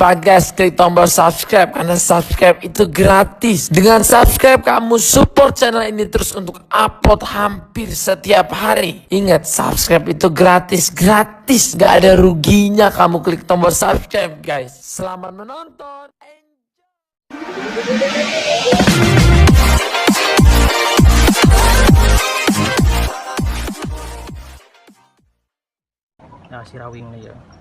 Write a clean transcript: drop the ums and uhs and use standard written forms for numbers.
lupa guys klik tombol subscribe karena subscribe itu gratis. Dengan subscribe kamu support channel ini terus untuk upload hampir setiap hari. Ingat, subscribe itu gratis, gak ada ruginya kamu klik tombol subscribe guys. Selamat menonton. Nah, si Rawing nih ya.